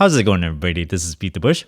How's it going, everybody? This is BeatTheBush.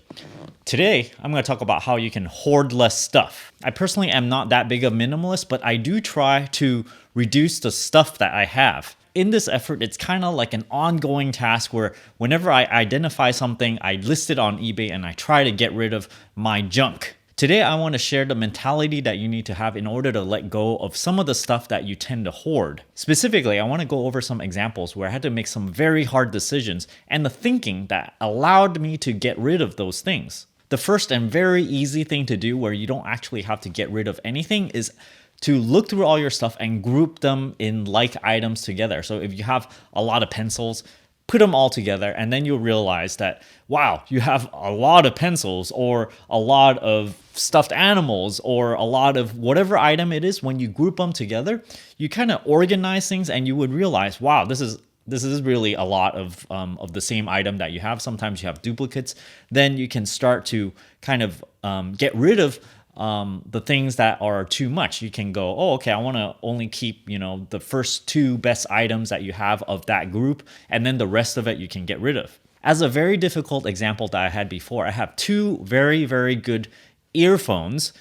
Today, I'm going to talk about how you can hoard less stuff. I personally am not that big of a minimalist, but I do try to reduce the stuff that I have. In this effort, it's kind of like an ongoing task where whenever I identify something, I list it on eBay and I try to get rid of my junk. Today, I want to share the mentality that you need to have in order to let go of some of the stuff that you tend to hoard. Specifically, I want to go over some examples where I had to make some very hard decisions and the thinking that allowed me to get rid of those things. The first and very easy thing to do where you don't actually have to get rid of anything is to look through all your stuff and group them in like items together. So if you have a lot of pencils, put them all together and then you'll realize that, wow, you have a lot of pencils or a lot of stuffed animals or a lot of whatever item it is. When you group them together, you kind of organize things and you would realize, wow, this is really a lot of the same item that you have. Sometimes you have duplicates. Then you can start to kind of get rid of the things that are too much. You can go, oh, okay, I want to only keep, the first two best items that you have of that group, and then the rest of it you can get rid of. As a very difficult example that I had before, I have two very, very good earphones.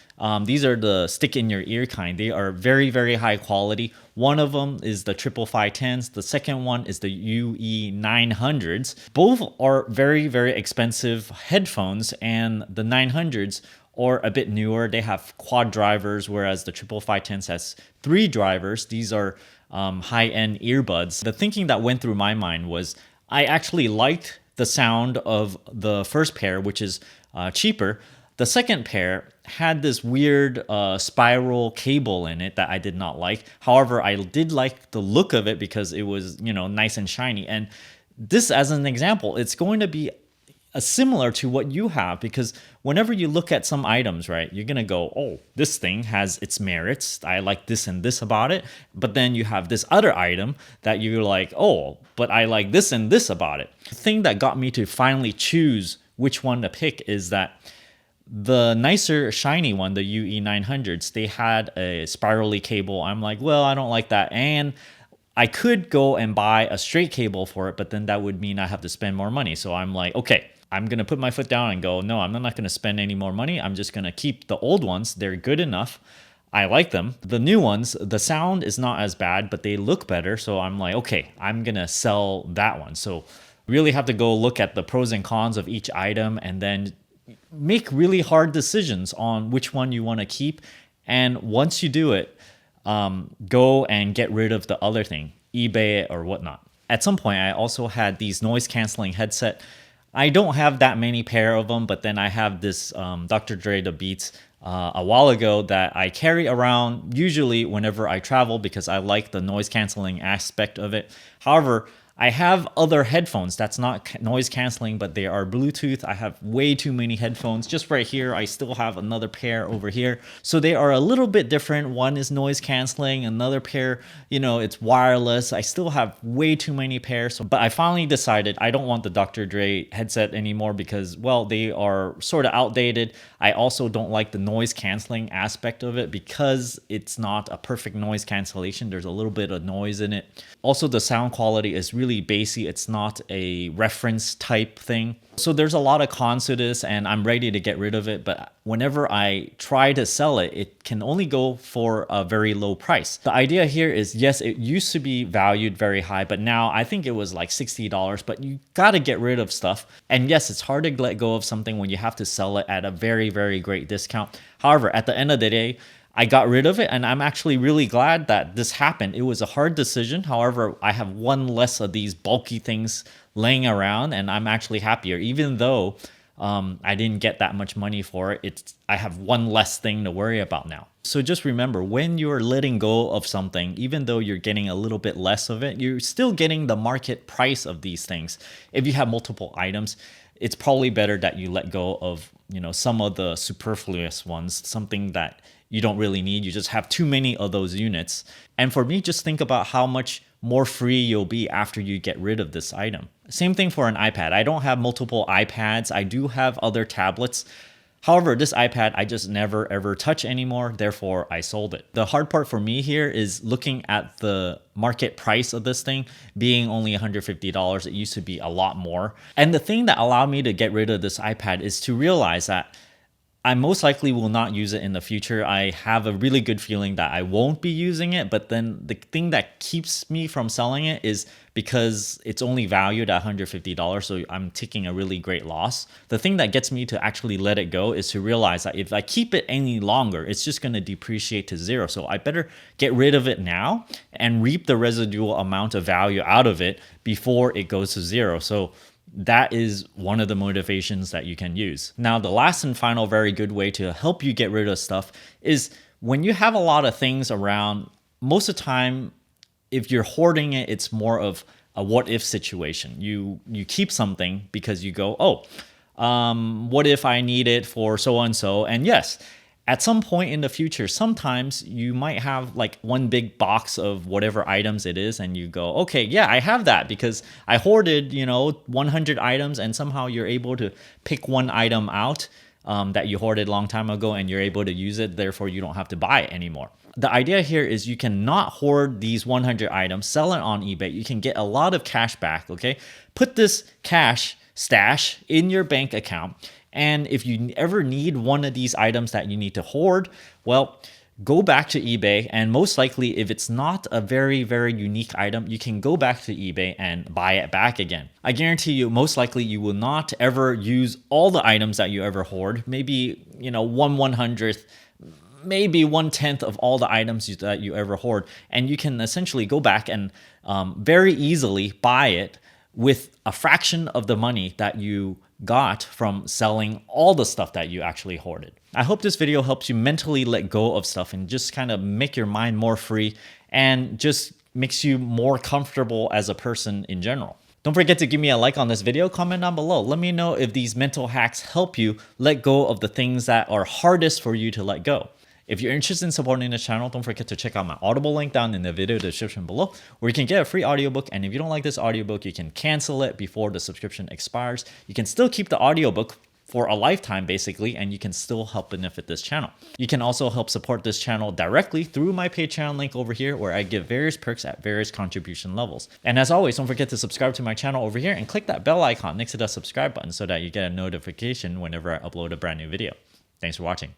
These are the stick in your ear kind. They are very, very high quality. One of them is the 55510s. The second one is the UE900s. Both are very, very expensive headphones, and the 900s are a bit newer. They have quad drivers, whereas the 55510s has 3 drivers. These are high-end earbuds. The thinking that went through my mind was I actually liked the sound of the first pair, which is cheaper. The second pair had this weird spiral cable in it that I did not like. However, I did like the look of it because it was, nice and shiny. And this, as an example, it's going to be similar to what you have, because whenever you look at some items, right, you're going to go, oh, this thing has its merits. I like this and this about it. But then you have this other item that you're like, oh, but I like this and this about it. The thing that got me to finally choose which one to pick is that the nicer shiny one, the UE900s, they had a spirally cable. I'm like, well, I don't like that. And I could go and buy a straight cable for it, but then that would mean I have to spend more money. So I'm like, okay, I'm going to put my foot down and go, no, I'm not going to spend any more money. I'm just going to keep the old ones. They're good enough. I like them. The new ones, the sound is not as bad, but they look better. So I'm like, okay, I'm going to sell that one. So really have to go look at the pros and cons of each item and then make really hard decisions on which one you want to keep. And once you do it, go and get rid of the other thing, eBay it or whatnot. At some point, I also had these noise canceling headset. I don't have that many pair of them, but then I have this Dr. Dre The Beats a while ago that I carry around usually whenever I travel because I like the noise canceling aspect of it. However, I have other headphones that's not noise canceling, but they are Bluetooth. I have way too many headphones. Just right here, I still have another pair over here. So they are a little bit different. One is noise canceling, another pair, it's wireless. I still have way too many pairs. But I finally decided I don't want the Dr. Dre headset anymore because, well, they are sort of outdated. I also don't like the noise canceling aspect of it because it's not a perfect noise cancellation. There's a little bit of noise in it. Also, the sound quality is really bassy. It's not a reference type thing. So there's a lot of cons to this and I'm ready to get rid of it. But whenever I try to sell it, it can only go for a very low price. The idea here is, yes, it used to be valued very high, but now I think it was like $60, but you got to get rid of stuff. And yes, it's hard to let go of something when you have to sell it at a very, very great discount. However, at the end of the day, I got rid of it and I'm actually really glad that this happened. It was a hard decision. However, I have one less of these bulky things laying around and I'm actually happier. Even though I didn't get that much money for it, I have one less thing to worry about now. So just remember, when you're letting go of something, even though you're getting a little bit less of it, you're still getting the market price of these things. If you have multiple items, it's probably better that you let go of, some of the superfluous ones, something that you don't really need. You just have too many of those units. And for me, just think about how much more free you'll be after you get rid of this item. Same thing for an iPad. I don't have multiple iPads. I do have other tablets. However, this iPad I just never ever touch anymore, therefore I sold it. The hard part for me here is looking at the market price of this thing being only $150. It used to be a lot more. And the thing that allowed me to get rid of this iPad is to realize that I most likely will not use it in the future. I have a really good feeling that I won't be using it, but then the thing that keeps me from selling it is because it's only valued at $150, so I'm taking a really great loss. The thing that gets me to actually let it go is to realize that if I keep it any longer, it's just going to depreciate to zero. So I better get rid of it now and reap the residual amount of value out of it before it goes to zero. So that is one of the motivations that you can use. Now, the last and final very good way to help you get rid of stuff is when you have a lot of things around, most of the time, if you're hoarding it, it's more of a what if situation. You keep something because you go, oh, what if I need it for so and so? And yes, at some point in the future, sometimes you might have like one big box of whatever items it is, and you go, okay, yeah, I have that because I hoarded, 100 items, and somehow you're able to pick one item out that you hoarded a long time ago, and you're able to use it. Therefore, you don't have to buy it anymore. The idea here is you cannot hoard these 100 items, sell it on eBay. You can get a lot of cash back, okay? Put this cash stash in your bank account. And if you ever need one of these items that you need to hoard, well, go back to eBay, and most likely if it's not a very, very unique item, you can go back to eBay and buy it back again. I guarantee you, most likely you will not ever use all the items that you ever hoard. Maybe, 1/100th, maybe 1/10 of all the items that you ever hoard. And you can essentially go back and very easily buy it with a fraction of the money that you got from selling all the stuff that you actually hoarded. I hope this video helps you mentally let go of stuff and just kind of make your mind more free and just makes you more comfortable as a person in general. Don't forget to give me a like on this video, comment down below. Let me know if these mental hacks help you let go of the things that are hardest for you to let go. If you're interested in supporting this channel, don't forget to check out my Audible link down in the video description below, where you can get a free audiobook. And if you don't like this audiobook, you can cancel it before the subscription expires. You can still keep the audiobook for a lifetime, basically, and you can still help benefit this channel. You can also help support this channel directly through my Patreon link over here, where I give various perks at various contribution levels. And as always, don't forget to subscribe to my channel over here and click that bell icon next to the subscribe button so that you get a notification whenever I upload a brand new video. Thanks for watching.